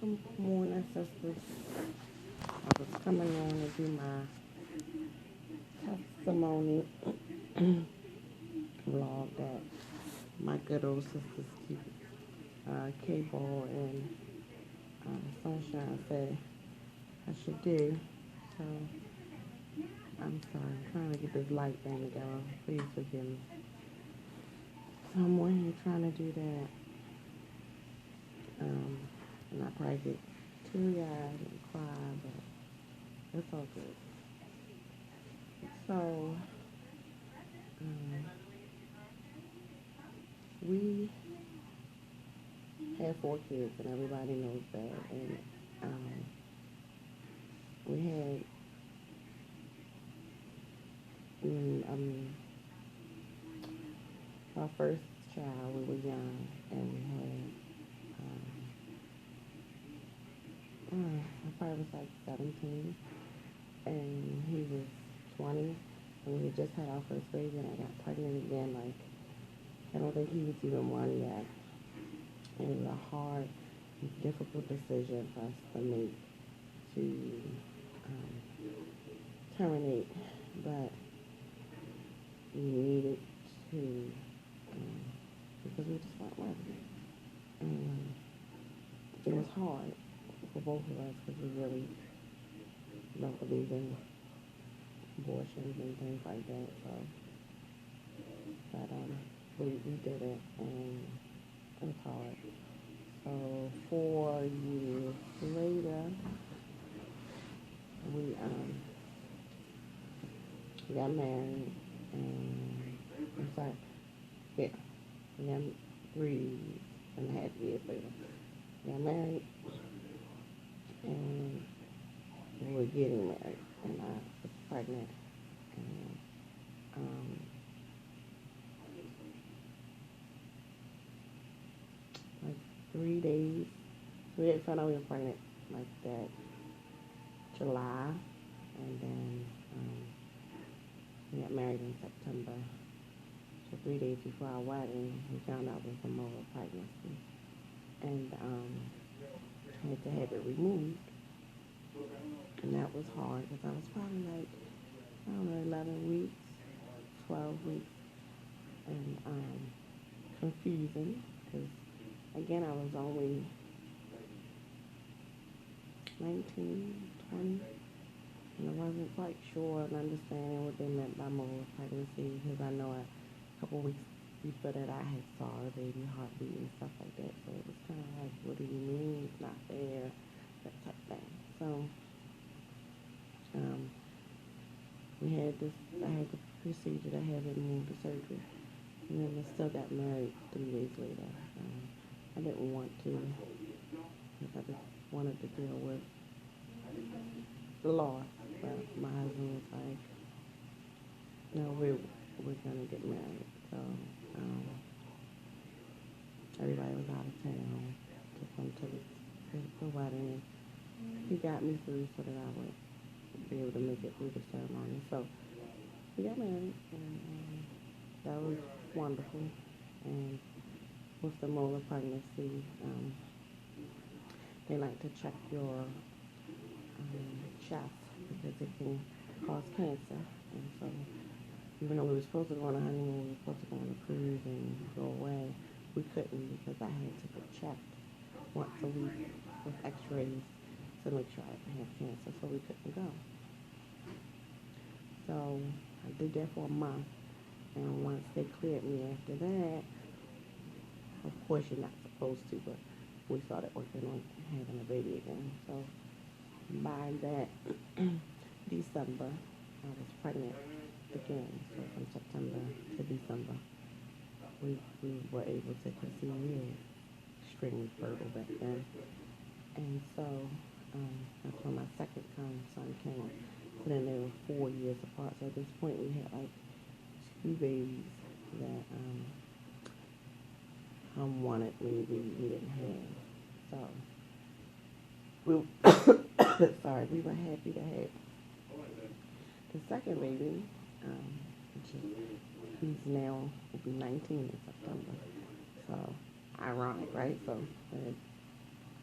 Good morning, sisters. I was coming on to do my testimony vlog that my good old sisters keep K-Ball and Sunshine said I should do. So I'm sorry, I'm trying to get this light thing together. Please forgive me. So I'm on here trying to do that. And I probably get teary-eyed and cry, but it's all good. So, we had 4 kids, and everybody knows that. And we had our first child. We were young, and we had I probably was like 17, and he was 20, and we had just had our first baby, and I got pregnant again. Like, I don't think he was even 1 yet. And it was a hard, difficult decision for us to make to terminate, but we needed to because we just weren't ready. And it was hard for both of us because we really don't believe in abortions and things like that. So, but we did it, and it was hard. So 4 years later, we got married, and I'm sorry, yeah, we got 3.5 years later. We got married, and we were getting married, and I was pregnant, and like 3 days, we had found out we were pregnant like that July, and then we got married in September. So 3 days before our wedding, we found out it was a molar pregnancy, and had to have it removed. And that was hard because I was probably like, I don't know, 11 weeks, 12 weeks, and confusing because, again, I was only 19, 20, and I wasn't quite sure and understanding what they meant by molar pregnancy because I know a couple weeks before that I had saw a baby heartbeat and stuff like that, so it was kind of like, what do you mean it's not there, that type of thing. So we had this, I had the procedure to have it moved to surgery, and then we still got married 3 days later. I didn't want to, because I just wanted to deal with the loss, but my husband was like, no, we're gonna get married. So everybody was out of town to come to the wedding, and he got me through so that I would be able to make it through the ceremony. So we got married, and that was wonderful. And with the molar pregnancy, they like to check your chest because it can cause cancer. And so even though we were supposed to go on a honeymoon, we were supposed to go on a cruise and go away, we couldn't because I had to get checked once a week with x-rays to make sure I didn't have cancer, so we couldn't go. So I did that for a month, and once they cleared me after that, of course you're not supposed to, but we started working on having a baby again. So by that December, I was pregnant again. So from September to December, we were able to conceive. We were extremely fertile back then. And so that's when my second son came. So then they were 4 years apart. So at this point, we had like 2 babies that wanted me, we didn't have. So we we were happy to have the second baby, who's now will be 19 in September. So ironic, right? So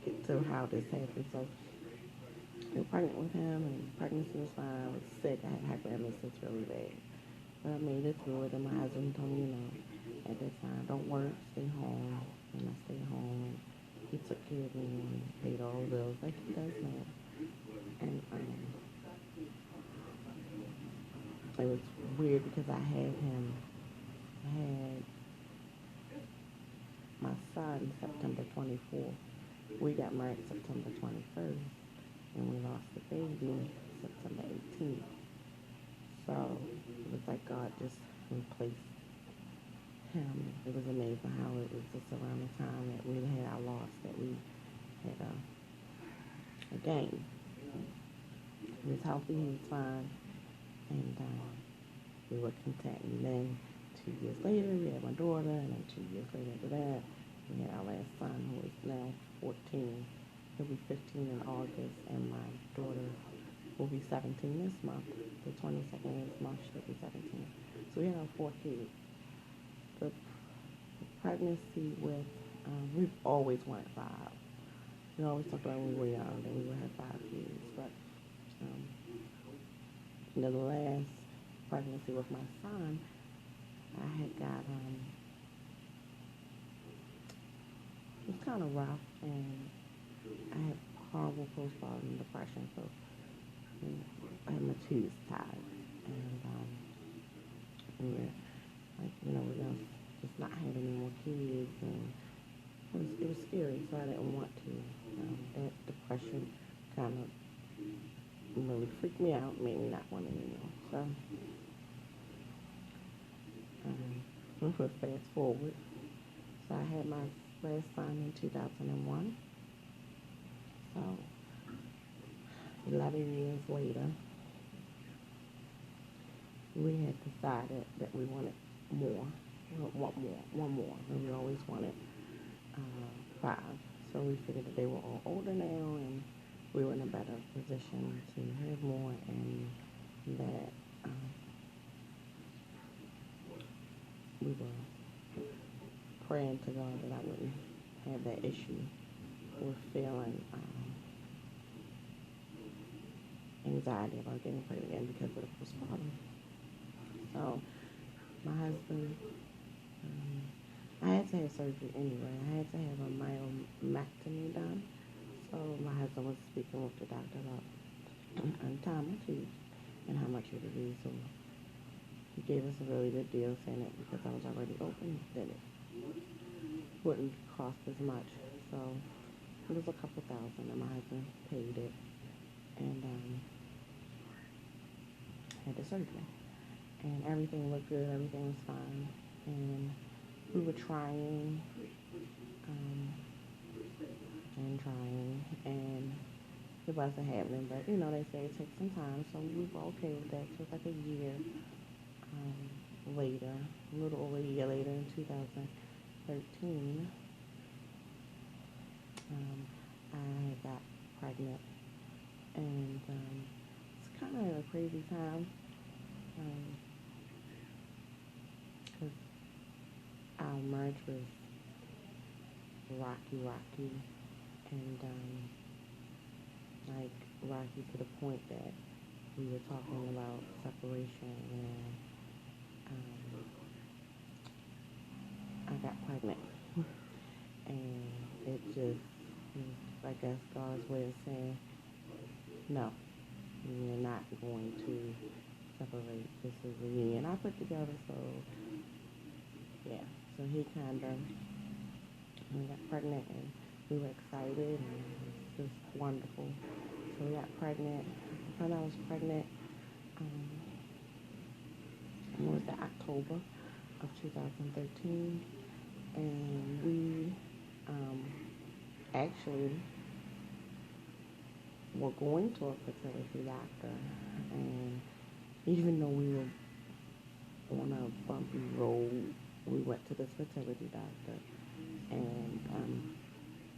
get to how this happened. So I was pregnant with him, and pregnancy was fine. I was sick. I had hyperemesis really bad. But I made it through it, and my husband told me, at that time, don't work, stay home. And I stayed home, and he took care of me and paid all the bills like he does now. And it was weird because I had my son September 24th. We got married September 21st, and we lost the baby September 18th. So it was like God just replaced him. It was amazing how it was just around the time that we had our loss that we had a gain. He was healthy, he was fine, and we were content. And then 2 years later, we had my daughter, and then 2 years later after that, we had our last son, who is now 14. He'll be 15 in August, and my daughter will be 17 this month. The 22nd of this month, she'll be 17. So we had our 4 kids. The pregnancy with, we've always wanted 5. We always talked about when we were young that we would have 5 kids, but the last pregnancy with my son, I had got, it was kind of rough, and I had horrible postpartum depression, so I had my tubes tied, and we were like, we're gonna just not have any more kids, and it was scary, so I didn't want to. That depression kind of really freaked me out, made me not want it anymore. So we'll fast forward. So I had my last son in 2001. So 11 years later, we had decided that we wanted more. We want more, one more, and we always wanted 5. So we figured that they were all older now, and we were in a better position to have more, and that we were praying to God that I wouldn't have that issue with feeling anxiety about getting pregnant again because of the postpartum. So my husband, I had to have surgery anyway. I had to have a myomectomy done. So my husband was speaking with the doctor about untying my tubes and how much it would be. So he gave us a really good deal, saying that because I was already open, that it wouldn't cost as much. So it was a couple thousand, and my husband paid it, and had the surgery. And everything looked good, everything was fine. And we were trying and it wasn't happening. But, they say it takes some time, so we were okay with that. So it was like a year later, a little over a year later, in 2013, I got pregnant. And it's kind of a crazy time. Because our marriage was rocky, and like rocky to the point that we were talking about separation, and I got pregnant, and it just was, I guess, God's way of saying, no, you're not going to separate. This is a union I put together, so yeah. So he kind of, we got pregnant, and we were excited, and it was just wonderful. So we got pregnant. I found out I was pregnant. It was in October of 2013, and we actually were going to a fertility doctor, and even though we were on a bumpy road, we went to this fertility doctor, and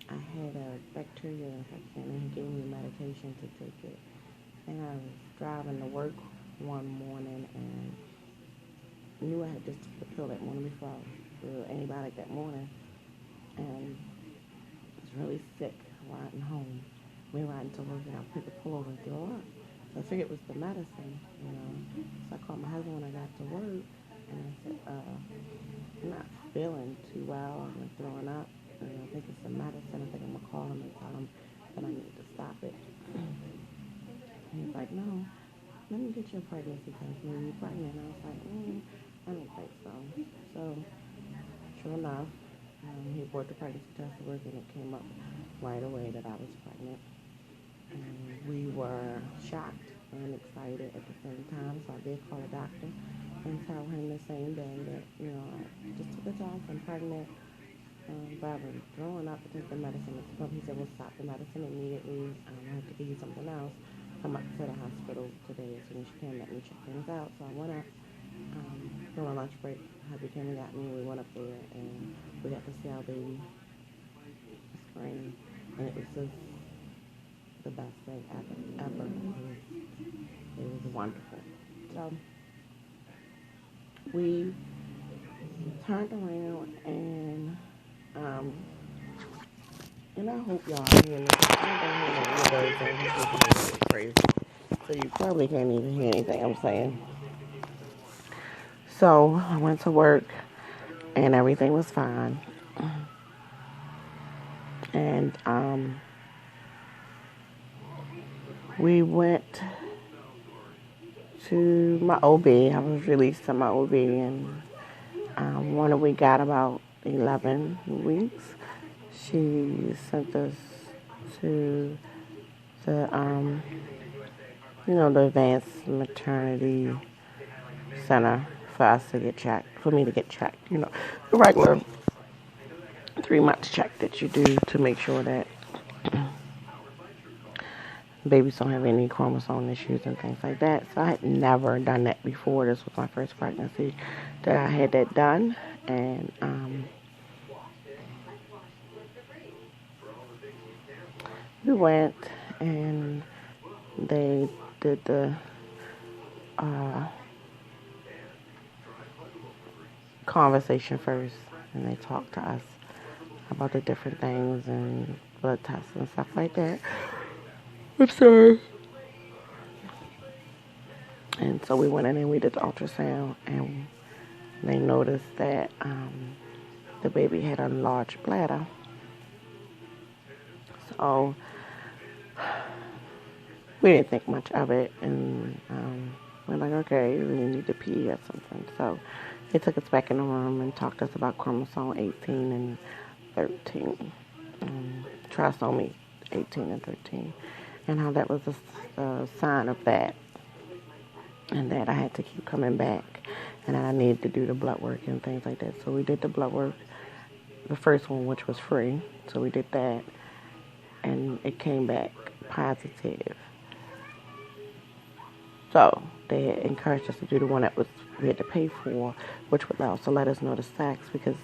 I had a bacterial infection, and he gave me medication to take it. And I was driving to work one morning, and knew I had just took the pill that morning before I was the antibiotic that morning, and I was really sick riding home. We were riding to work, and I picked the pull over and throw up. So I figured it was the medicine, you know. So I called my husband when I got to work, and I said, I'm not feeling too well. I'm throwing up. And I think it's the medicine. I think I'm going to call him and tell him that I need to stop it. And he's like, no, let me get your pregnancy test. Maybe you're pregnant. And I was like, I don't think so. So, sure enough, he brought the pregnancy test to work, and it came up right away that I was pregnant. And we were shocked and excited at the same time. So I did call the doctor and tell him the same day that, you know, I just took a test, I'm pregnant, but I've been throwing up because the medicine is from. He said, well, stop the medicine immediately. I have to give you something else. Come up to the hospital today as soon as you can. Let me check things out. So I went up during my lunch break. Hubby came and got me. We went up there, and we got to see our baby scream. And it was just the best day ever. It was wonderful. So we turned around, and I hope y'all are hearing this. I don't hear no crazy. So you probably can't even hear anything I'm saying. So I went to work, and everything was fine. And we went to my OB. I was released to my OB, and when we got about 11 weeks, she sent us to the the advanced maternity center for us to get checked, for me to get checked. The regular 3 months check that you do to make sure that babies don't have any chromosome issues and things like that. So I had never done that before. This was my first pregnancy that I had that done, and we went, and they did the conversation first, and they talked to us about the different things and blood tests and stuff like that. I'm sorry. And so we went in and we did the ultrasound, and they noticed that the baby had a large bladder. So we didn't think much of it, and we're like, okay, we need to pee or something. So they took us back in the room and talked to us about chromosome 18 and 13, trisomy 18 and 13, and how that was a sign of that, and that I had to keep coming back, and that I needed to do the blood work and things like that. So we did the blood work, the first one, which was free. So we did that, and it came back positive. So they had encouraged us to do the one that we had to pay for, which would also let us know the sex, because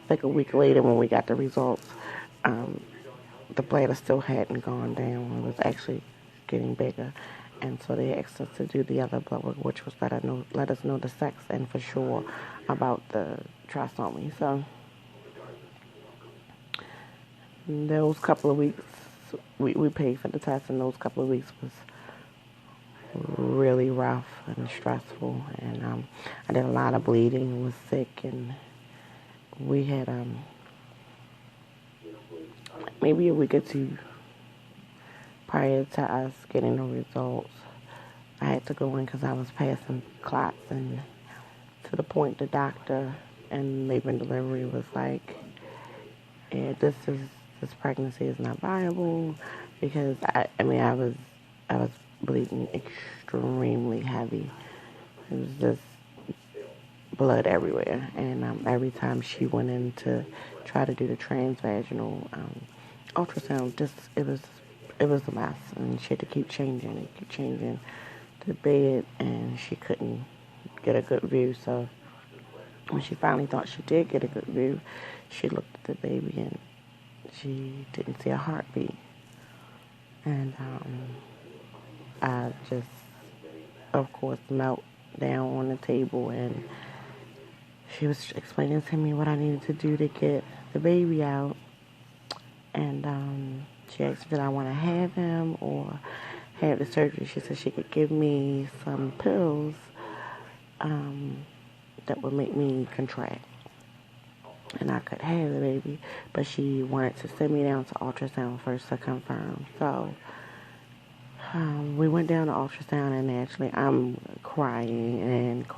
like a week later when we got the results, the bladder still hadn't gone down. It was actually getting bigger. And so they asked us to do the other blood work, which was let us know the sex and for sure about the trisomy. So those couple of weeks, we paid for the test, and those couple of weeks was really rough and stressful. And I did a lot of bleeding, was sick, and we had maybe a week or two prior to us getting the results, I had to go in because I was passing clots, and to the point the doctor in labor and delivery was like, yeah, this pregnancy is not viable, because I was bleeding extremely heavy. It was just blood everywhere, and every time she went in to try to do the transvaginal ultrasound, it was a mess, and she had to keep changing the bed, and she couldn't get a good view. So when she finally thought she did get a good view, she looked at the baby, and she didn't see a heartbeat. And I just, of course, melt down on the table, and she was explaining to me what I needed to do to get the baby out. And She asked me did I want to have him or have the surgery. She said she could give me some pills that would make me contract. And I could have the baby. But she wanted to send me down to ultrasound first to confirm. So we went down to ultrasound, and actually I'm crying and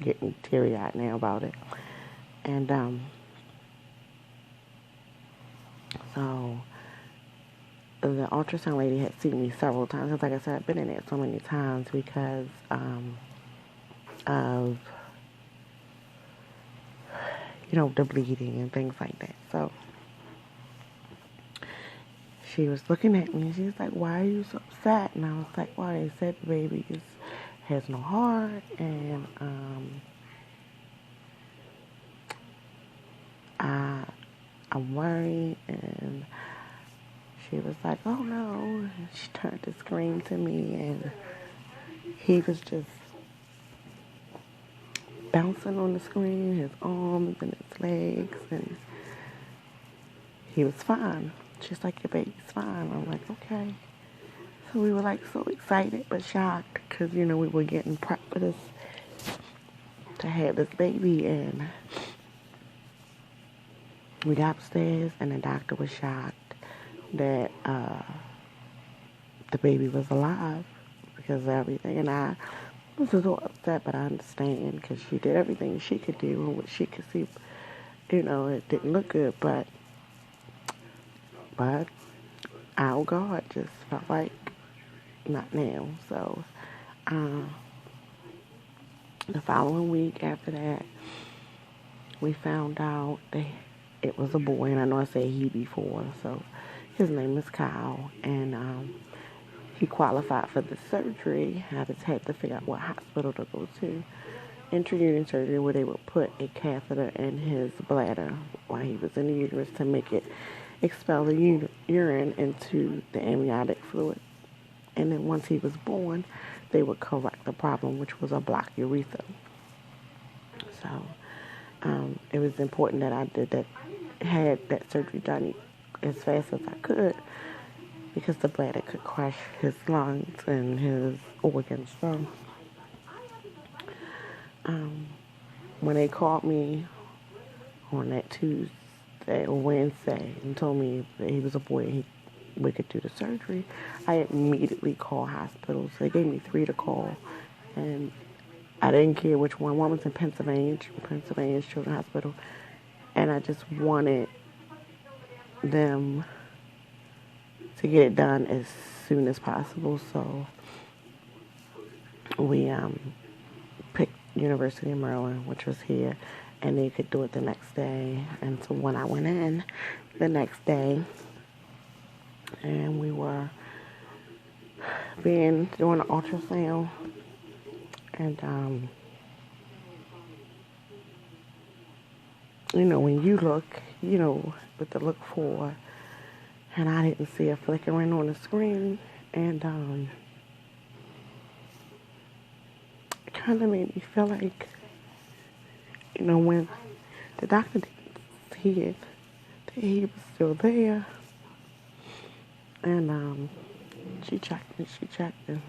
getting teary-eyed now about it. And so the ultrasound lady had seen me several times. Because like I said, I've been in there so many times because of, the bleeding and things like that. So she was looking at me and she was like, why are you so upset? And I was like, well, they said the baby has no heart and I'm worried. And she was like, oh no. And she turned to scream to me, and he was just bouncing on the screen, his arms and his legs, and he was fine. She's like, your baby's fine. I'm like, okay. So we were like so excited but shocked because, we were getting prepped for this, to have this baby. And we got upstairs and the doctor was shocked that the baby was alive because of everything. And I was a little upset, but I understand because she did everything she could do and what she could see. It didn't look good, but our God just felt like not now. So the following week after that, we found out that it was a boy, and I know I said he before, so his name is Kyle, and he qualified for the surgery. I just had to figure out what hospital to go to. Intrauterine surgery, where they would put a catheter in his bladder while he was in the uterus to make it expel the urine into the amniotic fluid. And then once he was born, they would correct the problem, which was a blocked urethra. So it was important that I had that surgery done as fast as I could, because the bladder could crush his lungs and his organs. So when they called me on that Tuesday or Wednesday and told me that he was a boy and we could do the surgery, I immediately called hospitals. They gave me 3 to call, and I didn't care which one. One was in Pennsylvania's Children's Hospital, and I just wanted them to get it done as soon as possible. So we picked University of Maryland, which was here, and they could do it the next day. And so when I went in the next day, and we were doing the ultrasound, and when you look, what to look for, and I didn't see a flickering on the screen, and it kind of made me feel like, when the doctor didn't see it, that he was still there. And she checked and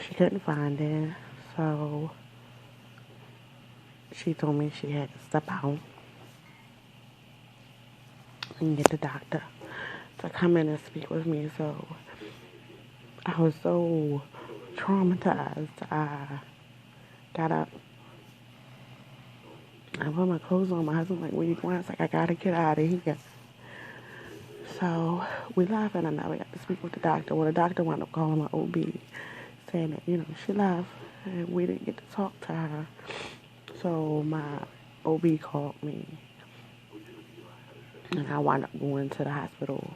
she couldn't find it. So she told me she had to step out and get the doctor to come in and speak with me. So I was so traumatized. I got up. I put my clothes on. My husband was like, where you going? I was like, I gotta get out of here. So we left, and I never got to speak with the doctor. Well, the doctor wound up calling my OB, saying that, she left, and we didn't get to talk to her. So my OB called me, and I wound up going to the hospital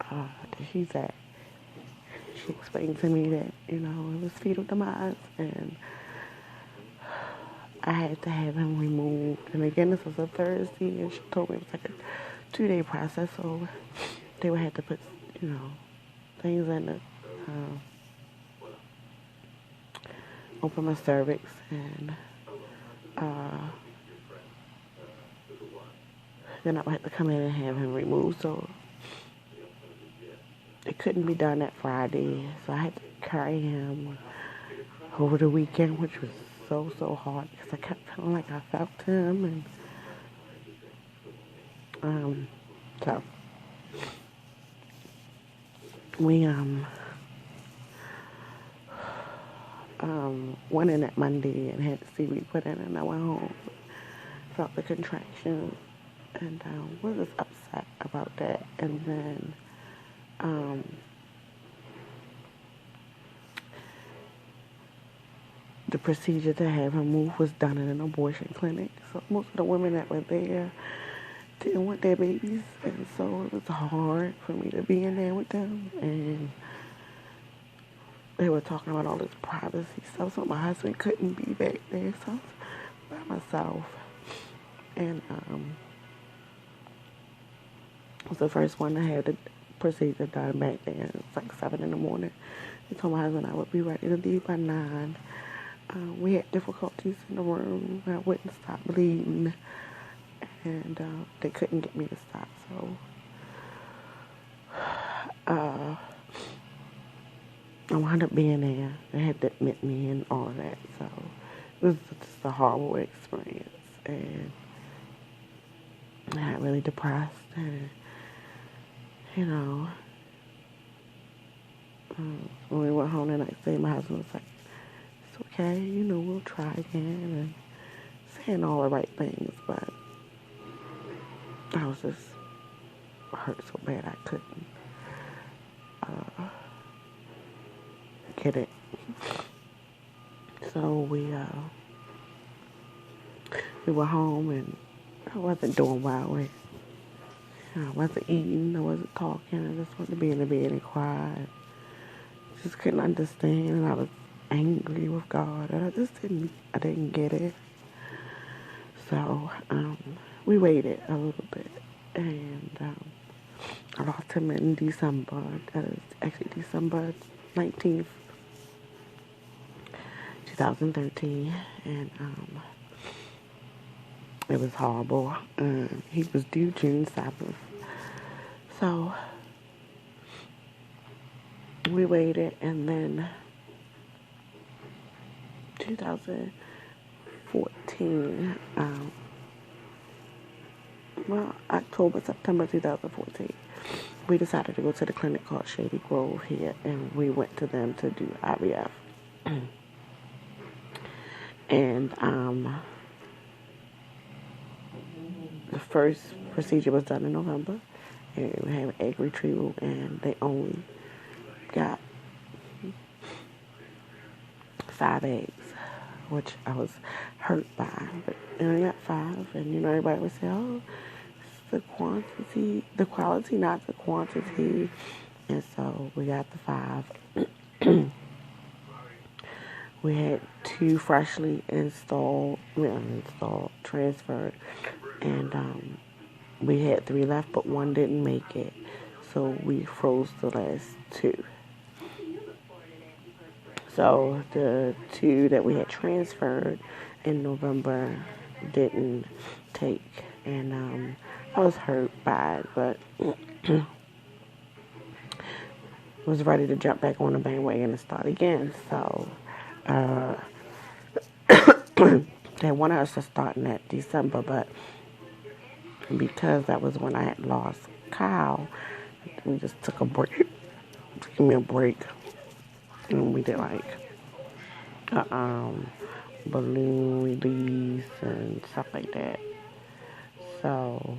that she's at. She explained to me that, it was fetal demise, and I had to have him removed. And again, this was a Thursday, and she told me it was like a 2-day process, so they would have to put, things in the, open my cervix, and then I would have to come in and have him removed. So it couldn't be done that Friday, so I had to carry him over the weekend, which was so hard because I kept feeling like I felt him, and so we went in that Monday and had the seaweed put in, and I went home, felt the contraction, and was just upset about that. And then the procedure to have him moved was done in an abortion clinic. So most of the women that were there didn't want their babies, and so it was hard for me to be in there with them. And they were talking about all this privacy stuff, so my husband couldn't be back there, so I was by myself. And I was the first one to have the procedure done back there. It was like 7 in the morning. He told my husband I would be ready to leave by 9. We had difficulties in the room. I wouldn't stop bleeding, and they couldn't get me to stop. So I wound up being there. They had to admit me and all of that. So it was just a horrible experience, and I got really depressed. And when we went home the next day, my husband was like, "It's okay, we'll try again," and saying all the right things, but I was just hurt so bad I couldn't get it. So we were home, and I wasn't doing well. I wasn't eating, I wasn't talking. I just wanted to be in the bed and cry. Just couldn't understand, and I was angry with God, and I didn't get it. So we waited a little bit, and I lost him in December. That is actually December 19th, 2013, and it was horrible. He was due June 7th. So we waited, and then 2014, September 2014, we decided to go to the clinic called Shady Grove here, and we went to them to do IVF. And the first procedure was done in November, and we had an egg retrieval, and they only got 5 eggs, which I was hurt by. But they only got 5, and everybody would say, "Oh, it's the quality, not the quantity." And so we got the 5. We had 2 freshly transferred, and we had 3 left, but 1 didn't make it, so we froze the last 2. So the 2 that we had transferred in November didn't take, and I was hurt by it, but was ready to jump back on the bandwagon and start again. So they wanted us to start in that December, but because that was when I had lost Kyle, we just took a break. Give me a break, and we did like balloon release and stuff like that. So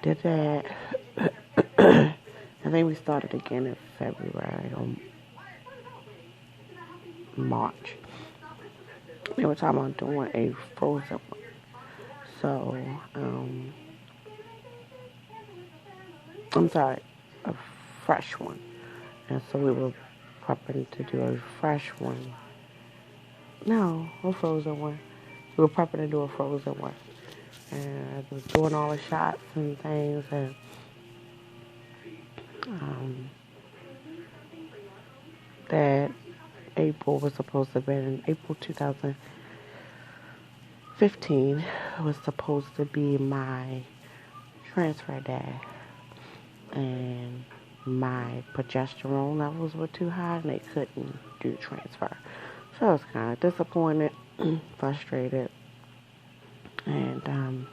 did that. I think we started again in February or March. They were talking about doing a frozen one. So, I'm sorry, a fresh one. And so we were prepping to do a fresh one. No, a frozen one. We were prepping to do a frozen one. And I was doing all the shots and things, and that April was supposed to be in April 2015 was supposed to be my transfer day. and my progesterone levels were too high, and they couldn't do the transfer. So I was kind of disappointed, frustrated, and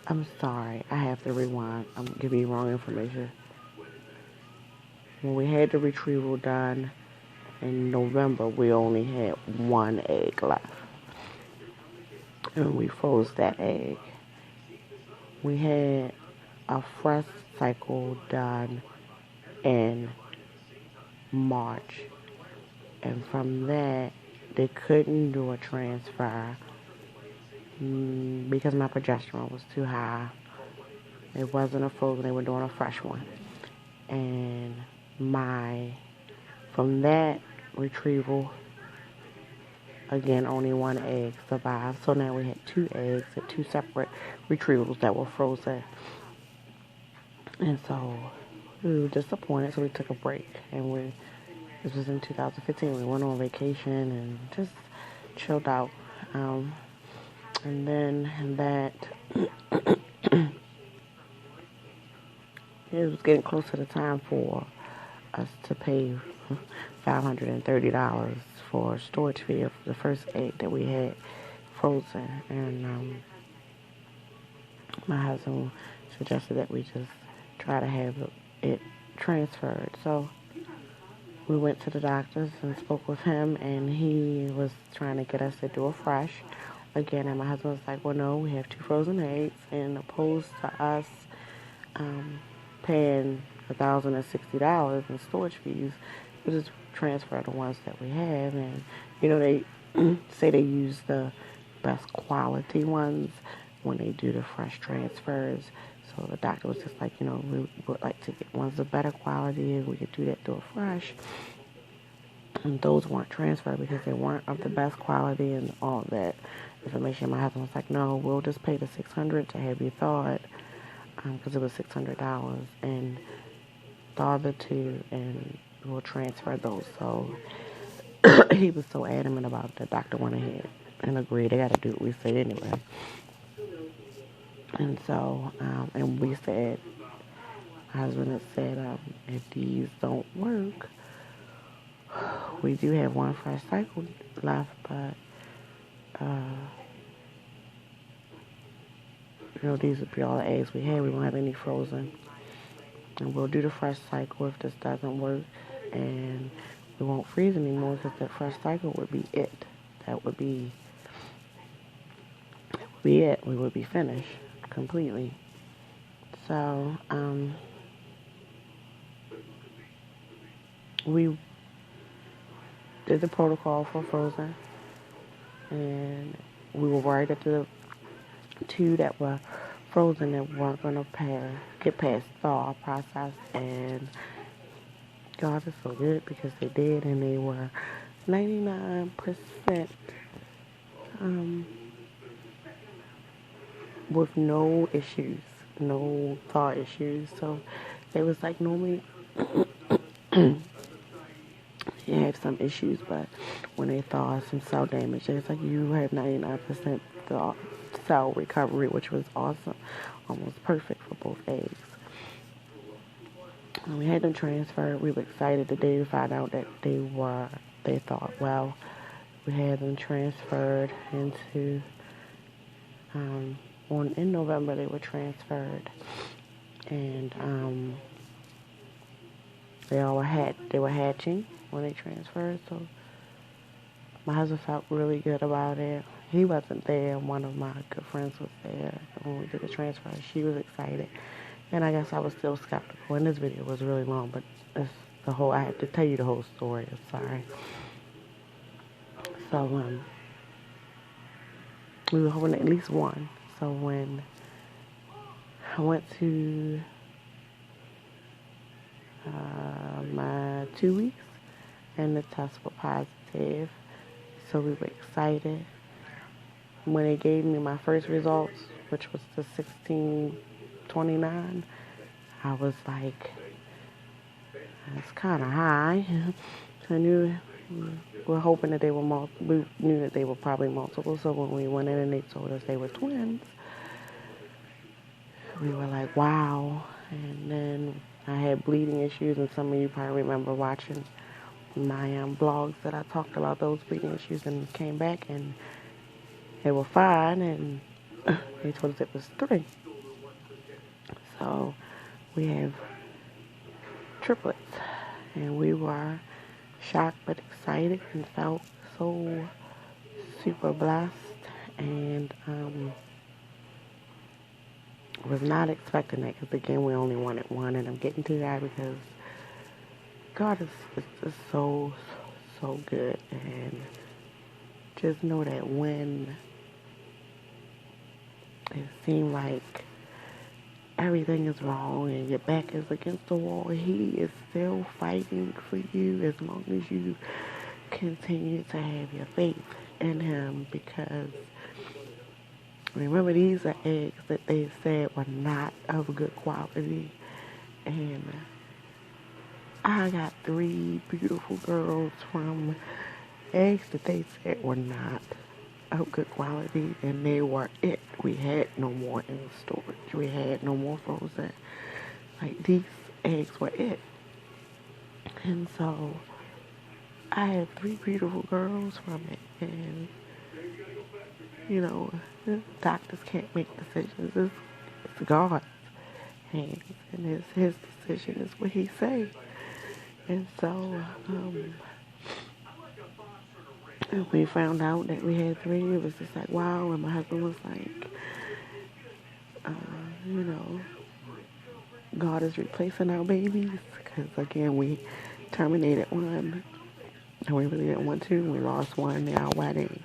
I'm sorry, I have to rewind. I'm giving you wrong information. When we had the retrieval done in November, we only had one egg left. And we froze that egg. We had a fresh cycle done in March. And from that, they couldn't do a transfer because my progesterone was too high. It wasn't a frozen, they were doing a fresh one. And from that retrieval, again, only one egg survived. So now we had 2 eggs at 2 separate retrievals that were frozen. And so we were disappointed, so we took a break. And this was in 2015. We went on vacation and just chilled out. And then that, it was getting close to the time for us to pay $530 for storage fee of the first egg that we had frozen. And my husband suggested that we just try to have it transferred. So we went to the doctors and spoke with him, and he was trying to get us to do a fresh again. And my husband was like, well, no, we have 2 frozen eggs, and opposed to us paying $1,060 in storage fees, we'll just transfer the ones that we have. And they say they use the best quality ones when they do the fresh transfers. So the doctor was just like, we would like to get ones of better quality, and we could do that through a fresh. And those weren't transferred because they weren't of the best quality and all that information. My husband was like, no, we'll just pay the $600 to have you thawed, because it was $600, and thaw the 2, and we'll transfer those. So he was so adamant about it, the doctor went ahead and agreed. They got to do what we said anyway. And so, and we said, my husband had said, if these don't work, we do have 1 fresh cycle left, but, these would be all the eggs we had. We won't have any frozen. And we'll do the fresh cycle if this doesn't work. And we won't freeze anymore because the fresh cycle would be it. That would be it. We would be finished completely. So, we did the protocol for frozen, and we were worried that the 2 that were frozen that weren't going to get past thaw process, and God is so good because they did, and they were 99% with no issues, no thaw issues. So it was like normally you have some issues, but when they thaw, some cell damage, it's like you have 99% thaw cell recovery, which was awesome, almost perfect for both eggs. And we had them transferred. We were excited the day to find out that they thought well. We had them transferred into in November they were transferred, and they were hatching when they transferred. So my husband felt really good about it. He wasn't there. One of my good friends was there when we did the transfer. She was excited, and I guess I was still skeptical. And this video was really long, but I had to tell you the whole story. I'm sorry. So we were hoping at least 1. So when I went to my 2 weeks, and the tests were positive, so we were excited. When they gave me my first results, which was the 1629, I was like, that's kind of high. I knew we were hoping that they were we knew that they were probably multiple. So when we went in and they told us they were twins, we were like, wow. And then I had bleeding issues, and some of you probably remember watching my blogs that I talked about those bleeding issues, and came back and they were fine, and they told us it was 3. So we have triplets, and we were shocked but excited and felt so super blessed, and was not expecting that, because again we only wanted 1, and I'm getting to that because God is just so good. And just know that when it seemed like everything is wrong and your back is against the wall, He is still fighting for you as long as you continue to have your faith in Him. Because remember, these are eggs that they said were not of good quality, and I got 3 beautiful girls from eggs that they said were not of good quality, and they were it. We had no more in storage. We had no more frozen. Like, these eggs were it. And so I have 3 beautiful girls from it, and doctors can't make decisions. It's God's hands, and it's His decision. Is what He say. And so we found out that we had 3. It was just like, wow. And my husband was like, God is replacing our babies, because again we terminated 1, and we really didn't want to. We lost 1 at our wedding,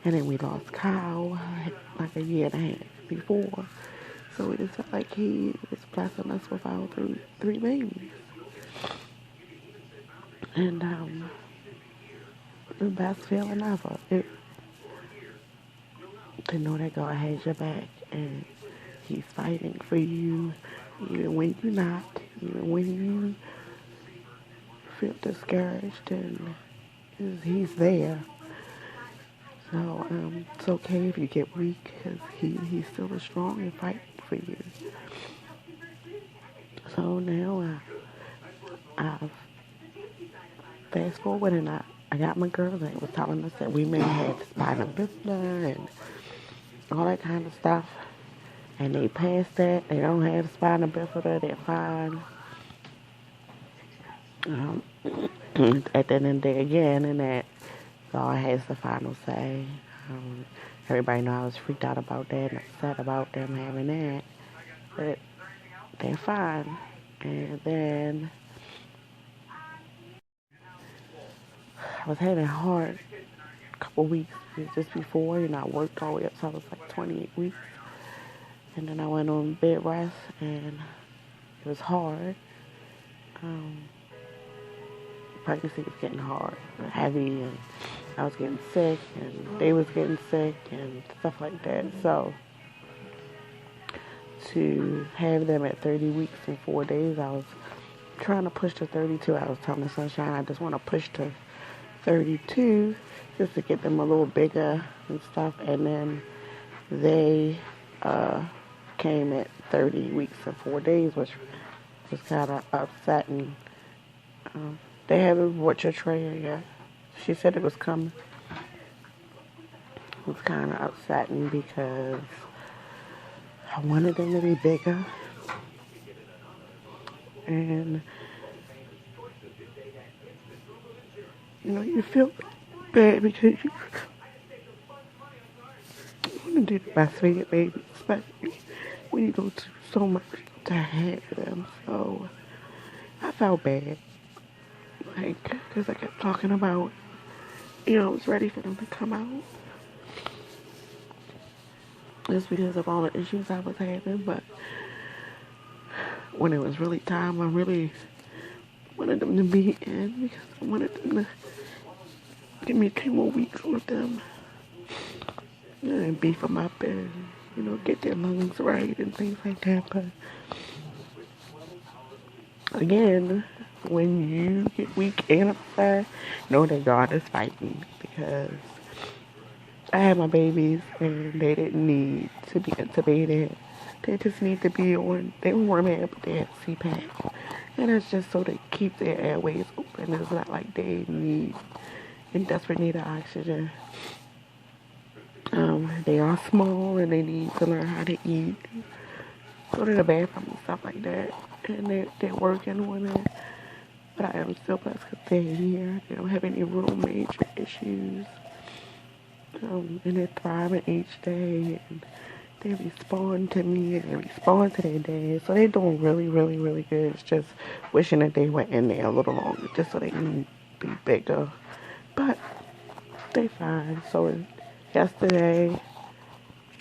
and then we lost Kyle like a year and a half before. So we just felt like He was blessing us with our 3 babies. And the best feeling ever. To know that God has your back, and He's fighting for you, even when you're not, even when you feel discouraged, and He's there. So it's okay if you get weak, because He still is strong and fighting for you. So now I've fast forward, and I got my girl that was telling us that we may have spinal bifida and all that kind of stuff. And they passed that. They don't have spinal bifida. They're fine. At the end of the day, again, and that God has the final say. Everybody know I was freaked out about that and upset about them having that. But they're fine. And then I was having hard couple weeks just before, I worked all the way up, so I was like 28 weeks. And then I went on bed rest, and it was hard. Pregnancy was getting hard, heavy, and I was getting sick, and they was getting sick, and stuff like that. So to have them at 30 weeks and 4 days, I was trying to push to 32. I was telling the Sunshine, I just want to push to 32 just to get them a little bigger and stuff. And then they came at 30 weeks and 4 days, which was kind of upsetting. They haven't brought your tray yet. She said it was coming. It was kind of upsetting because I wanted them to be bigger. And you feel bad because you want to do the best for your baby, especially when you go through so much to have them. So I felt bad, because I kept talking about, I was ready for them to come out. Just because of all the issues I was having, but when it was really time, I really wanted them to be in, because I wanted them to give me 2 more weeks with them and beef them up and, get their lungs right and things like that. But again, when you get weak and upset, know that God is fighting, because I had my babies and they didn't need to be intubated. They just need to be on, they were warm air, but they had CPAP. And it's just so they keep their airways open. It's not like they need, in desperate need of oxygen. They are small and they need to learn how to eat, go to the bathroom and stuff like that. And they're working on it. But I am still blessed because they're here. They don't have any real major issues. And they're thriving each day. And they respond to me and they respond to their dad. So they're doing really, really, really good. It's just wishing that they were in there a little longer just so they can be bigger. But they fine. So yesterday,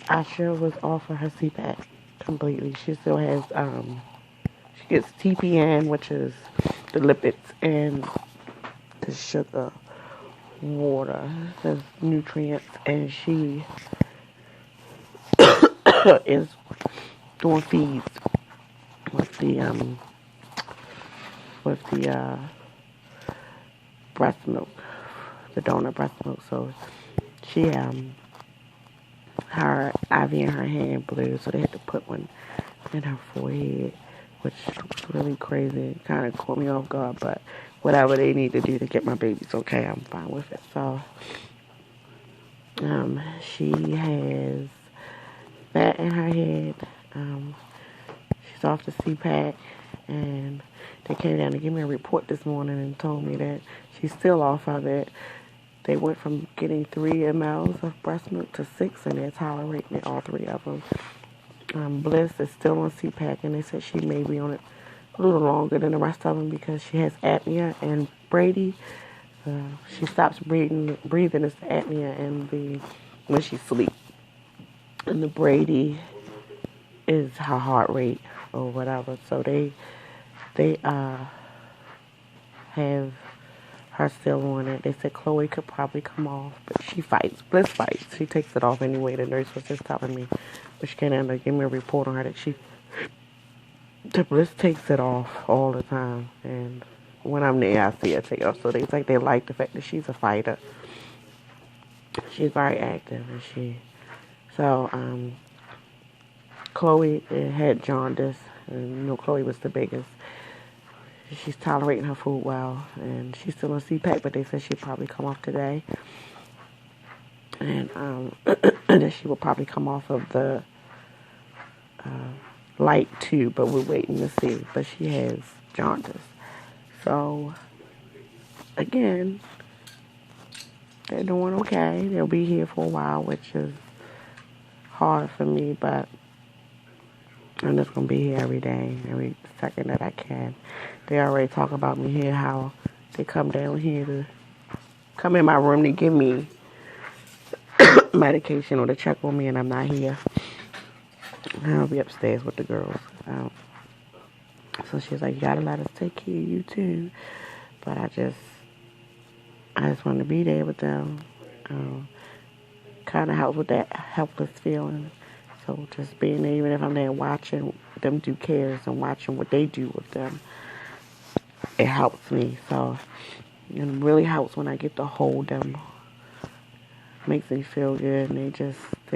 Asha was off of her CPAP completely. She still has, she gets TPN, which is the lipids and the sugar, water, the nutrients, and she is doing feeds with the breast milk, the donor breast milk. So she her IV in her hand blew, so they had to put one in her forehead, which was really crazy. It kind of caught me off guard, but whatever they need to do to get my babies okay, I'm fine with it. So she has that in her head. She's off the CPAC, and they came down to give me a report this morning and told me that she's still off of it. They went from getting 3 mLs of breast milk to 6, and they're tolerating it, all 3 of them. Bliss is still on CPAC, and they said she may be on it a little longer than the rest of them because she has apnea. And Brady, she stops breathing is the apnea and when she sleeps. And the Brady is her heart rate or whatever. So they have her still on it. They said Chloe could probably come off, but she fights. Bliss fights. She takes it off anyway. The nurse was just telling me, but she can't give me a report on her that the Bliss takes it off all the time. And when I'm there, I see her take it off. So they like the fact that she's a fighter. She's very active, and Chloe had jaundice, and Chloe was the biggest. She's tolerating her food well, and she's still on CPAC, but they said she'll probably come off today. And that she will probably come off of the light too, but we're waiting to see. But she has jaundice. So, again, they're doing okay. They'll be here for a while, which is hard for me, but I'm just going to be here every day, every second that I can. They already talk about me here, how they come down here to come in my room to give me medication or to check on me, and I'm not here. I'll be upstairs with the girls. So she's like, you gotta let us take care of you too. But I just want to be there with them. Kind of help with that helpless feeling. So just being there, even if I'm there watching them do cares and watching what they do with them, it helps me. So it really helps when I get to hold them. Makes me feel good, and they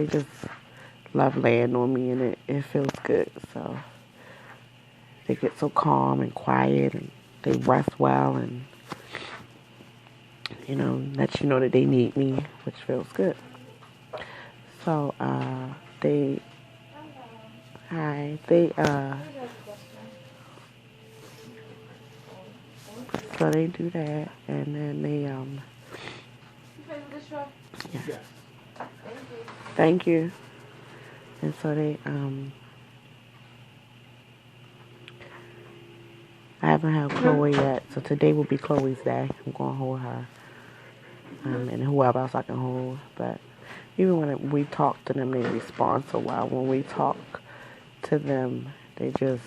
just love laying on me, and it feels good. So they get so calm and quiet, and they rest well, and let you know that they need me, which feels good. So so they do that, and then they yeah. Thank you. And so they I haven't had Chloe yet, so today will be Chloe's day. I'm gonna hold her, and whoever else I can hold. But even when we talk to them, they respond so well. When we talk to them, they're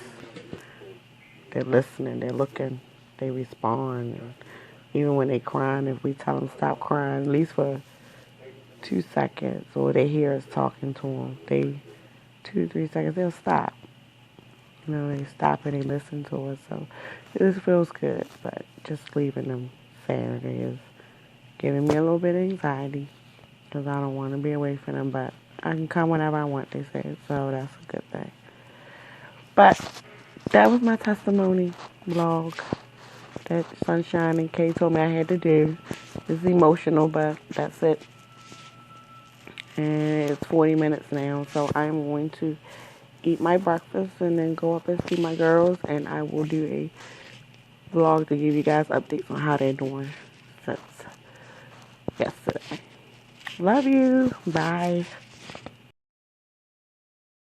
listening, they're looking, they respond. And even when they crying, if we tell them stop crying, at least for 2 seconds, or they hear us talking to them, 2-3 seconds, they'll stop. They stop and they listen to us. So it just feels good. But just leaving them Saturday is giving me a little bit of anxiety. because I don't want to be away from them. But I can come whenever I want, they said, so that's a good thing. But that was my testimony vlog that Sunshine and Kay told me I had to do. It's emotional, but that's it. And it's 40 minutes now, so I'm going to eat my breakfast and then go up and see my girls, and I will do a vlog to give you guys updates on how they're doing since yesterday. Love you. Bye.